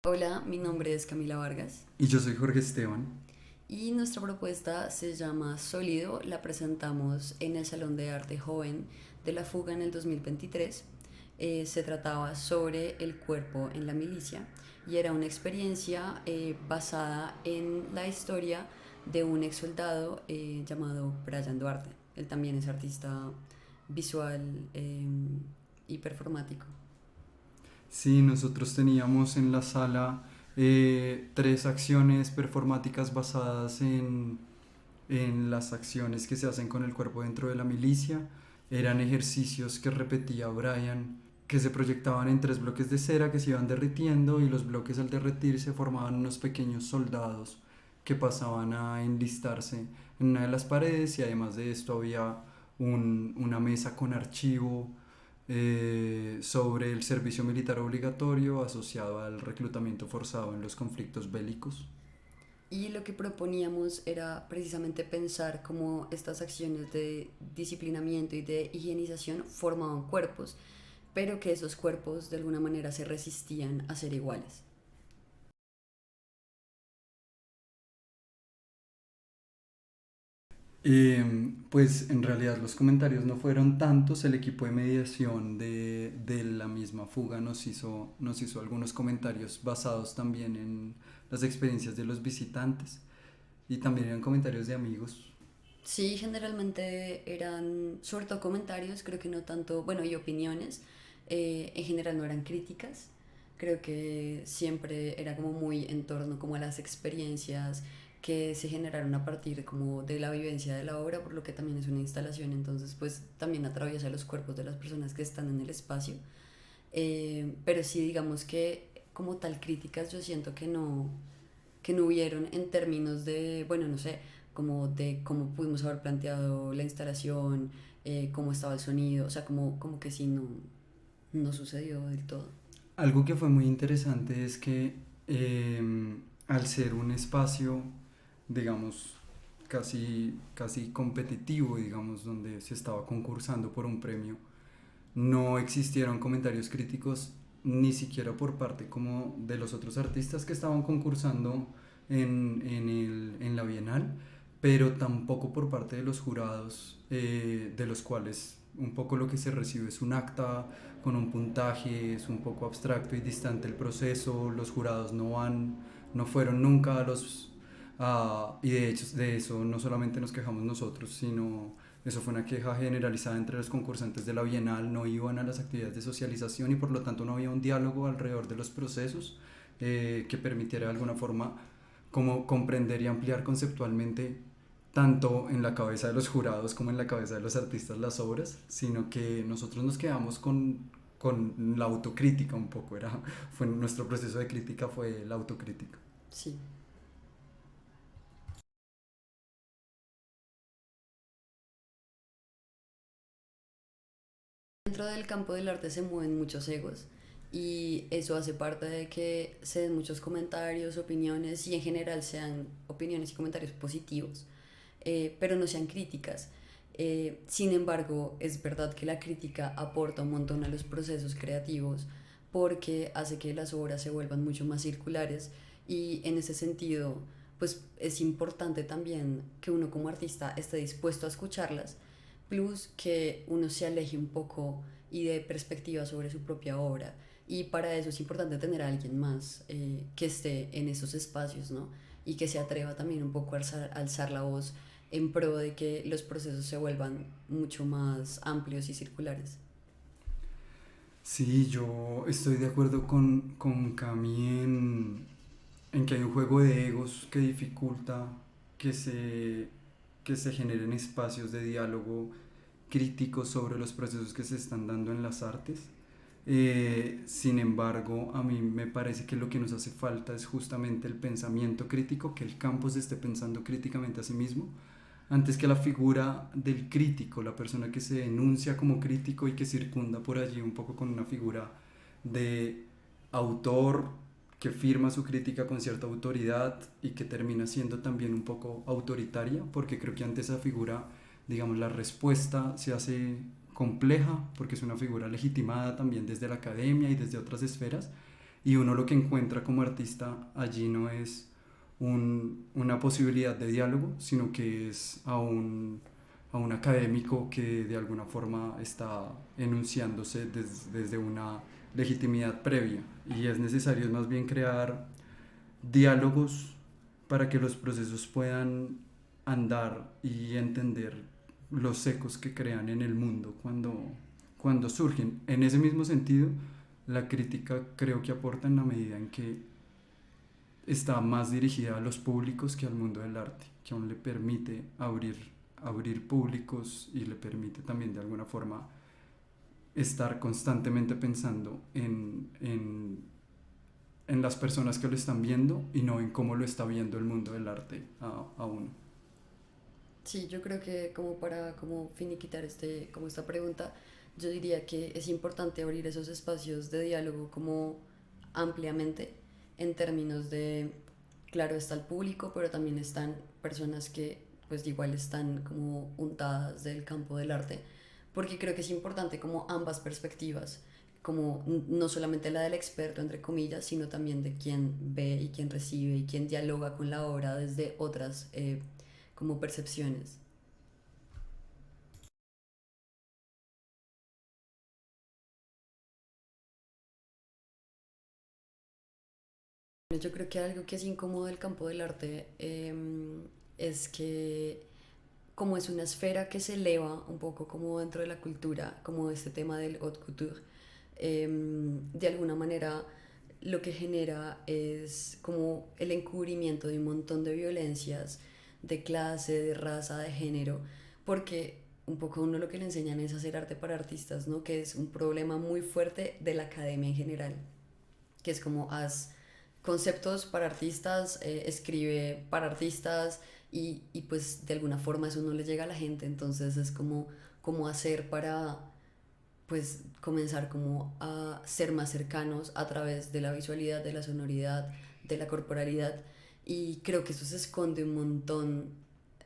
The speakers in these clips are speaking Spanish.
Hola, mi nombre es Camila Vargas Y yo soy Jorge Esteban. y nuestra propuesta se llama Sólido. La presentamos en el Salón de Arte Joven de la Fuga en el 2023. Se trataba sobre el cuerpo en la milicia y era una experiencia basada en la historia de un ex soldado llamado Brian Duarte. Él también es artista visual y performático. Sí, nosotros teníamos en la sala tres acciones performáticas basadas en las acciones que se hacen con el cuerpo dentro de la milicia. Eran ejercicios que repetía Brian, que se proyectaban en tres bloques de cera que se iban derritiendo y los bloques al derretirse formaban unos pequeños soldados que pasaban a enlistarse en una de las paredes y además de esto había una mesa con archivo sobre el servicio militar obligatorio asociado al reclutamiento forzado en los conflictos bélicos. Y lo que proponíamos era precisamente pensar cómo estas acciones de disciplinamiento y de higienización formaban cuerpos, pero que esos cuerpos de alguna manera se resistían a ser iguales. Pues en realidad los comentarios no fueron tantos, el equipo de mediación de la misma fuga nos hizo algunos comentarios basados también en las experiencias de los visitantes y también eran comentarios de amigos. Sí, generalmente eran sobre todo comentarios, creo que no tanto, bueno, y opiniones, en general no eran críticas, creo que siempre era como muy en torno como a las experiencias que se generaron a partir como de la vivencia de la obra, por lo que también es una instalación, entonces pues también atraviesa los cuerpos de las personas que están en el espacio. Pero sí, digamos que como tal críticas yo siento que no hubieron en términos de, bueno, no sé, como de cómo pudimos haber planteado la instalación, cómo estaba el sonido, o sea, como que sí no sucedió del todo. Algo que fue muy interesante es que al ser un espacio, digamos, casi competitivo, digamos, donde se estaba concursando por un premio, no existieron comentarios críticos ni siquiera por parte como de los otros artistas que estaban concursando en la Bienal, pero tampoco por parte de los jurados, de los cuales un poco lo que se recibe es un acta con un puntaje, es un poco abstracto y distante el proceso, los jurados no fueron nunca a los... y de hecho de eso no solamente nos quejamos nosotros, sino eso fue una queja generalizada entre los concursantes de la Bienal, no iban a las actividades de socialización y por lo tanto no había un diálogo alrededor de los procesos que permitiera de alguna forma como comprender y ampliar conceptualmente tanto en la cabeza de los jurados como en la cabeza de los artistas las obras, sino que nosotros nos quedamos con la autocrítica un poco, fue nuestro proceso de crítica fue la autocrítica. Sí. Dentro del campo del arte se mueven muchos egos y eso hace parte de que se den muchos comentarios, opiniones y en general sean opiniones y comentarios positivos, pero no sean críticas. Sin embargo, es verdad que la crítica aporta un montón a los procesos creativos porque hace que las obras se vuelvan mucho más circulares y en ese sentido, pues es importante también que uno como artista esté dispuesto a escucharlas, plus que uno se aleje un poco y dé perspectiva sobre su propia obra. Y para eso es importante tener a alguien más que esté en esos espacios, ¿no? Y que se atreva también un poco a alzar la voz en pro de que los procesos se vuelvan mucho más amplios y circulares. Sí, yo estoy de acuerdo con Cami en que hay un juego de egos que dificulta que se, que se generen espacios de diálogo críticos sobre los procesos que se están dando en las artes. Sin embargo, a mí me parece que lo que nos hace falta es justamente el pensamiento crítico, que el campo se esté pensando críticamente a sí mismo, antes que la figura del crítico, la persona que se enuncia como crítico y que circunda por allí un poco con una figura de autor que firma su crítica con cierta autoridad y que termina siendo también un poco autoritaria, porque creo que ante esa figura, digamos, la respuesta se hace compleja, porque es una figura legitimada también desde la academia y desde otras esferas, y uno lo que encuentra como artista allí no es una posibilidad de diálogo, sino que es a un académico que de alguna forma está enunciándose desde una legitimidad previa, y es necesario más bien crear diálogos para que los procesos puedan andar y entender los ecos que crean en el mundo cuando surgen. En ese mismo sentido, la crítica creo que aporta en la medida en que está más dirigida a los públicos que al mundo del arte, que aún le permite abrir públicos y le permite también de alguna forma estar constantemente pensando en las personas que lo están viendo y no en cómo lo está viendo el mundo del arte a uno. Sí, yo creo que como para como finiquitar como esta pregunta, yo diría que es importante abrir esos espacios de diálogo como ampliamente en términos de, claro, está el público, pero también están personas que pues igual están como untadas del campo del arte, porque creo que es importante como ambas perspectivas, como no solamente la del experto, entre comillas, sino también de quien ve y quien recibe y quien dialoga con la obra desde otras como percepciones. Yo creo que algo que es incómodo del campo del arte es que como es una esfera que se eleva un poco como dentro de la cultura, como este tema del haute couture, de alguna manera lo que genera es como el encubrimiento de un montón de violencias de clase, de raza, de género, porque un poco a uno lo que le enseñan es hacer arte para artistas, ¿no? Que es un problema muy fuerte de la academia en general, que es como haz conceptos para artistas, escribe para artistas y pues de alguna forma eso no le llega a la gente, entonces es como hacer para pues comenzar como a ser más cercanos a través de la visualidad, de la sonoridad, de la corporalidad, y creo que eso se esconde un montón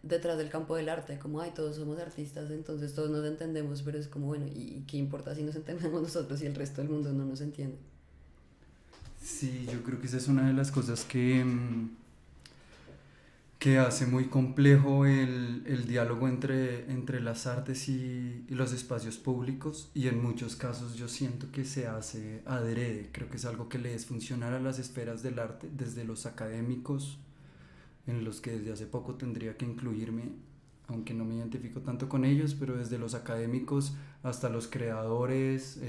detrás del campo del arte, como, ay, todos somos artistas, entonces todos nos entendemos, pero es como, bueno, ¿y qué importa si nos entendemos nosotros y el resto del mundo no nos entiende? Sí, yo creo que esa es una de las cosas que hace muy complejo el diálogo entre las artes y los espacios públicos, y en muchos casos yo siento que se hace adrede. Creo que es algo que le es funcional a las esferas del arte, desde los académicos, en los que desde hace poco tendría que incluirme, aunque no me identifico tanto con ellos, pero desde los académicos hasta los creadores,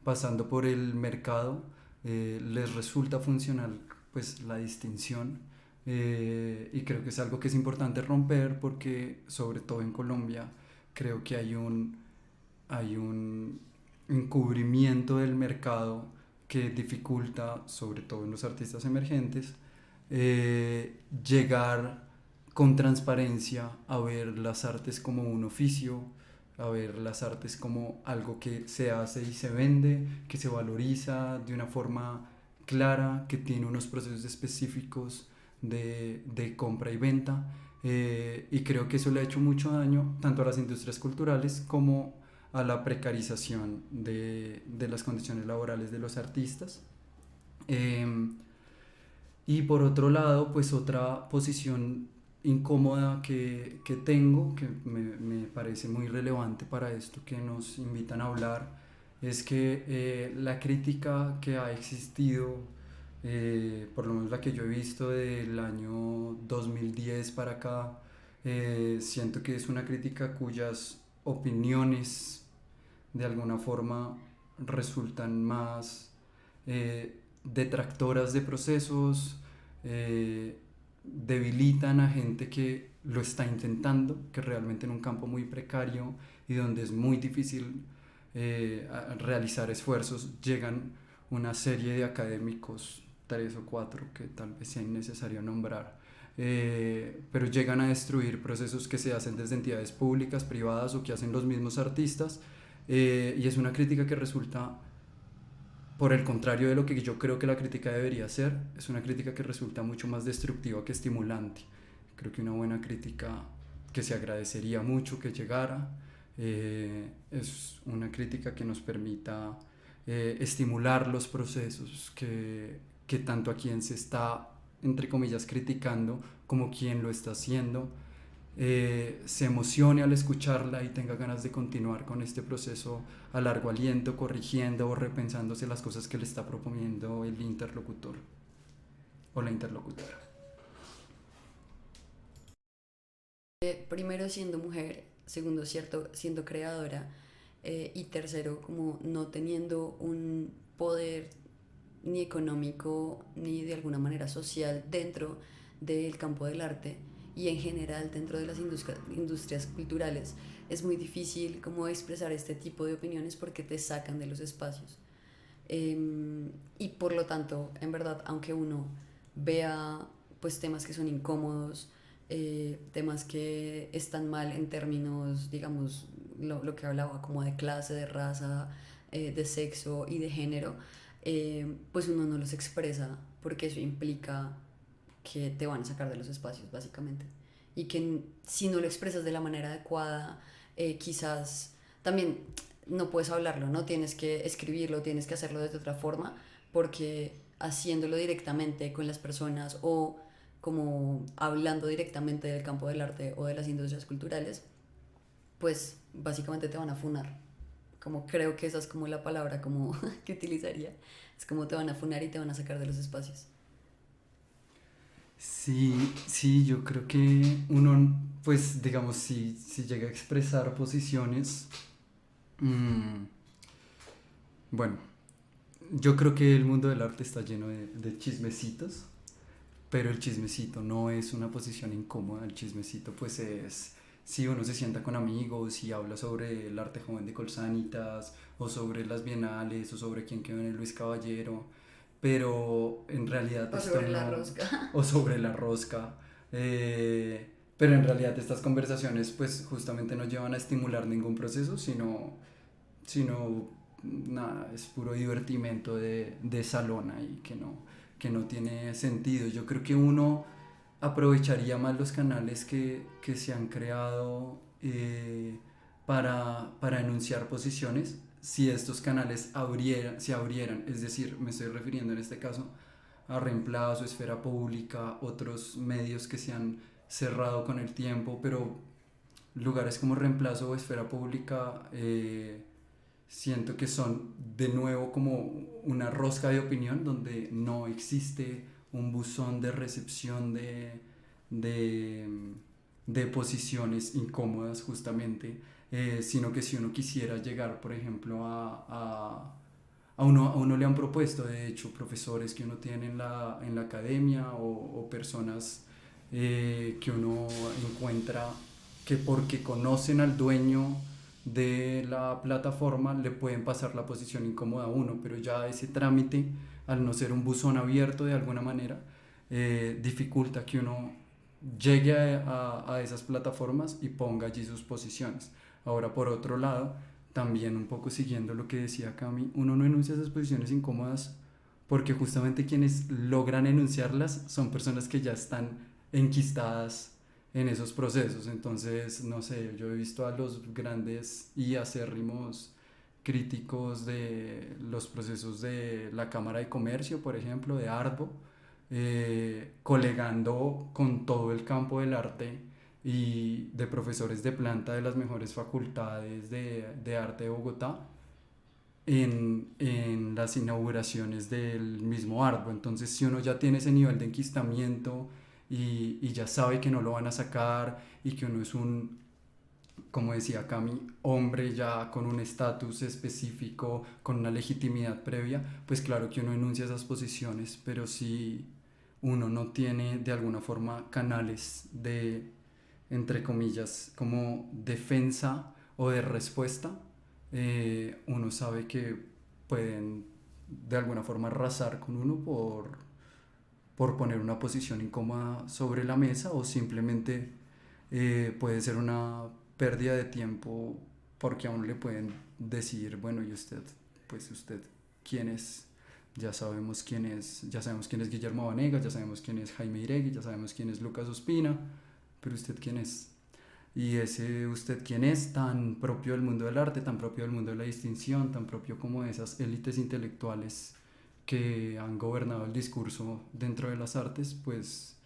pasando por el mercado, les resulta funcional pues la distinción, y creo que es algo que es importante romper porque sobre todo en Colombia creo que hay un encubrimiento del mercado que dificulta, sobre todo en los artistas emergentes, llegar con transparencia a ver las artes como un oficio, a ver las artes como algo que se hace y se vende, que se valoriza de una forma clara, que tiene unos procesos específicos de compra y venta, y creo que eso le ha hecho mucho daño tanto a las industrias culturales como a la precarización de las condiciones laborales de los artistas. Eh, y por otro lado, pues otra posición incómoda que tengo, que me parece muy relevante para esto que nos invitan a hablar, es que la crítica que ha existido, por lo menos la que yo he visto del año 2010 para acá, siento que es una crítica cuyas opiniones de alguna forma resultan más detractoras de procesos, debilitan a gente que lo está intentando, que realmente en un campo muy precario y donde es muy difícil realizar esfuerzos, llegan una serie de académicos, tres o cuatro que tal vez sea innecesario nombrar, pero llegan a destruir procesos que se hacen desde entidades públicas, privadas o que hacen los mismos artistas, y es una crítica que resulta, por el contrario de lo que yo creo que la crítica debería ser, es una crítica que resulta mucho más destructiva que estimulante. Creo que una buena crítica que se agradecería mucho que llegara, es una crítica que nos permita estimular los procesos, que tanto a quien se está, entre comillas, criticando como quien lo está haciendo, se emocione al escucharla y tenga ganas de continuar con este proceso a largo aliento, corrigiendo o repensándose las cosas que le está proponiendo el interlocutor o la interlocutora. Primero siendo mujer, segundo cierto, siendo creadora, y tercero como no teniendo un poder ni económico ni de alguna manera social dentro del campo del arte y en general dentro de las industrias culturales, es muy difícil como expresar este tipo de opiniones porque te sacan de los espacios. Y por lo tanto, en verdad, aunque uno vea pues temas que son incómodos, temas que están mal en términos, digamos, lo que hablaba como de clase, de raza, de sexo y de género, pues uno no los expresa porque eso implica que te van a sacar de los espacios, básicamente. Y que si no lo expresas de la manera adecuada, quizás también no puedes hablarlo, ¿no? Tienes que escribirlo, tienes que hacerlo de otra forma, porque haciéndolo directamente con las personas o como hablando directamente del campo del arte o de las industrias culturales, pues básicamente te van a funar. Como creo que esa es como la palabra como que utilizaría. Es como te van a funar y te van a sacar de los espacios. Sí, sí, yo creo que uno, pues digamos, si llega a expresar posiciones, mmm, bueno, yo creo que el mundo del arte está lleno de chismecitos, pero el chismecito no es una posición incómoda, el chismecito pues es si uno se sienta con amigos y habla sobre el arte joven de Colsanitas o sobre las bienales o sobre quién quedó en el Luis Caballero, pero en realidad O esto sobre la no, rosca. o sobre la rosca, pero en realidad estas conversaciones pues justamente no llevan a estimular ningún proceso, sino nada, es puro divertimento de salón ahí que no tiene sentido. Yo creo que uno aprovecharía más los canales que se han creado para enunciar posiciones si estos canales se abrieran, es decir, me estoy refiriendo en este caso a Reemplazo, Esfera Pública, otros medios que se han cerrado con el tiempo, pero lugares como Reemplazo o Esfera Pública siento que son de nuevo como una rosca de opinión donde no existe un buzón de recepción de, de posiciones incómodas justamente, sino que si uno quisiera llegar, por ejemplo, a uno le han propuesto, de hecho, profesores que uno tiene en la academia o personas que uno encuentra que porque conocen al dueño de la plataforma le pueden pasar la posición incómoda a uno, pero ya ese trámite, al no ser un buzón abierto de alguna manera, dificulta que uno llegue a esas plataformas y ponga allí sus posiciones. Ahora, por otro lado, también un poco siguiendo lo que decía Cami, uno no enuncia esas posiciones incómodas porque justamente quienes logran enunciarlas son personas que ya están enquistadas en esos procesos. Entonces, no sé, yo he visto a los grandes y acérrimos críticos de los procesos de la Cámara de Comercio, por ejemplo, de Arbo, colegando con todo el campo del arte y de profesores de planta de las mejores facultades de arte de Bogotá en las inauguraciones del mismo Arbo. Entonces, si uno ya tiene ese nivel de enquistamiento y ya sabe que no lo van a sacar y que uno es un, como decía Cami, hombre ya con un estatus específico, con una legitimidad previa, pues claro que uno enuncia esas posiciones, pero si uno no tiene de alguna forma canales de, entre comillas, como defensa o de respuesta, uno sabe que pueden de alguna forma arrasar con uno por poner una posición incómoda sobre la mesa o simplemente puede ser una pérdida de tiempo porque a uno le pueden decir, bueno, y usted, pues usted, ¿quién es? Ya sabemos quién es Guillermo Vanegas, ya sabemos quién es Jaime Iregui, ya sabemos quién es Lucas Ospina, pero usted quién es. y ese usted quién es, tan propio del mundo del arte, tan propio del mundo de la distinción, tan propio como de esas élites intelectuales que han gobernado el discurso dentro de las artes, pues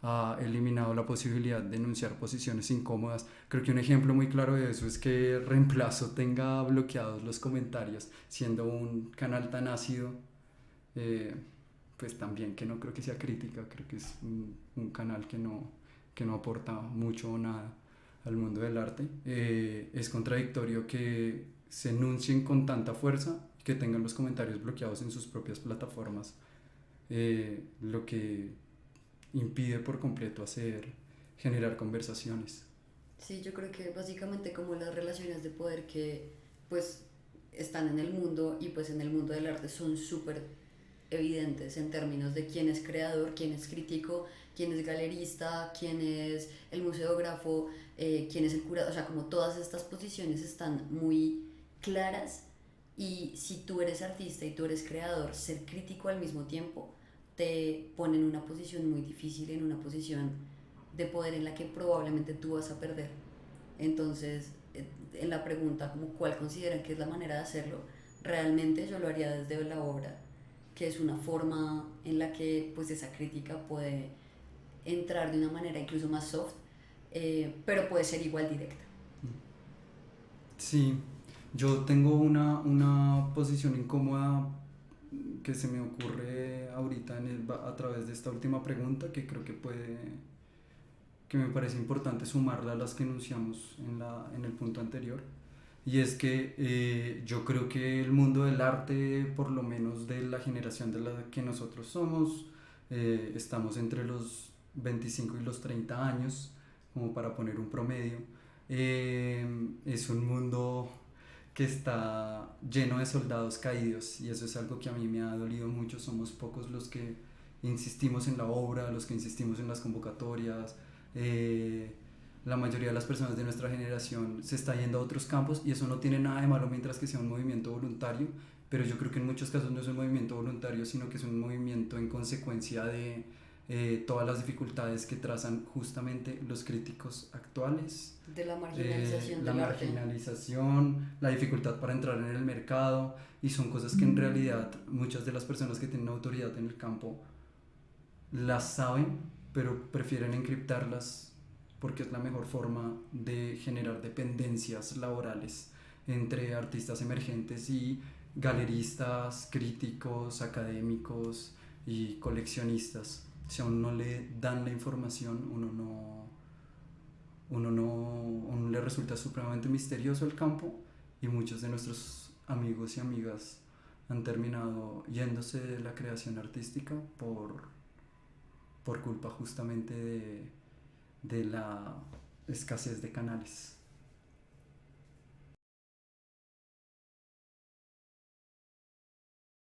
ha eliminado la posibilidad de enunciar posiciones incómodas. Creo que un ejemplo muy claro de eso es que Reemplazo tenga bloqueados los comentarios, siendo un canal tan ácido, eh, pues también que no creo que sea crítica, creo que es un canal que no aporta mucho o nada al mundo del arte. Es contradictorio que se enuncien con tanta fuerza y que tengan los comentarios bloqueados en sus propias plataformas, lo que impide por completo generar conversaciones. Sí, yo creo que básicamente como las relaciones de poder que pues están en el mundo y pues en el mundo del arte son súper evidentes en términos de quién es creador, quién es crítico, quién es galerista, quién es el museógrafo, quién es el curador, o sea, como todas estas posiciones están muy claras y si tú eres artista y tú eres creador, ser crítico al mismo tiempo te pone en una posición muy difícil, en una posición de poder en la que probablemente tú vas a perder. Entonces, en la pregunta como cuál consideran que es la manera de hacerlo, realmente yo lo haría desde la obra, que es una forma en la que pues esa crítica puede entrar de una manera incluso más soft, pero puede ser igual directa. Sí, yo tengo una posición incómoda que se me ocurre ahorita a través de esta última pregunta que creo que me parece importante sumarla a las que enunciamos en el punto anterior. Y es que yo creo que el mundo del arte, por lo menos de la generación de la que nosotros somos, estamos entre los 25 y los 30 años, como para poner un promedio, es un mundo que está lleno de soldados caídos y eso es algo que a mí me ha dolido mucho. Somos pocos los que insistimos en la obra, los que insistimos en las convocatorias. eh, la mayoría de las personas de nuestra generación se está yendo a otros campos y eso no tiene nada de malo mientras que sea un movimiento voluntario, pero yo creo que en muchos casos no es un movimiento voluntario, sino que es un movimiento en consecuencia de todas las dificultades que trazan justamente los críticos actuales, De la marginalización la del arte. marginalización, la dificultad para entrar en el mercado, y son cosas que en realidad muchas de las personas que tienen autoridad en el campo las saben, pero prefieren encriptarlas porque es la mejor forma de generar dependencias laborales entre artistas emergentes y galeristas, críticos, académicos y coleccionistas. Si a uno no le dan la información, uno le resulta supremamente misterioso el campo y muchos de nuestros amigos y amigas han terminado yéndose de la creación artística por culpa justamente de la escasez de canales.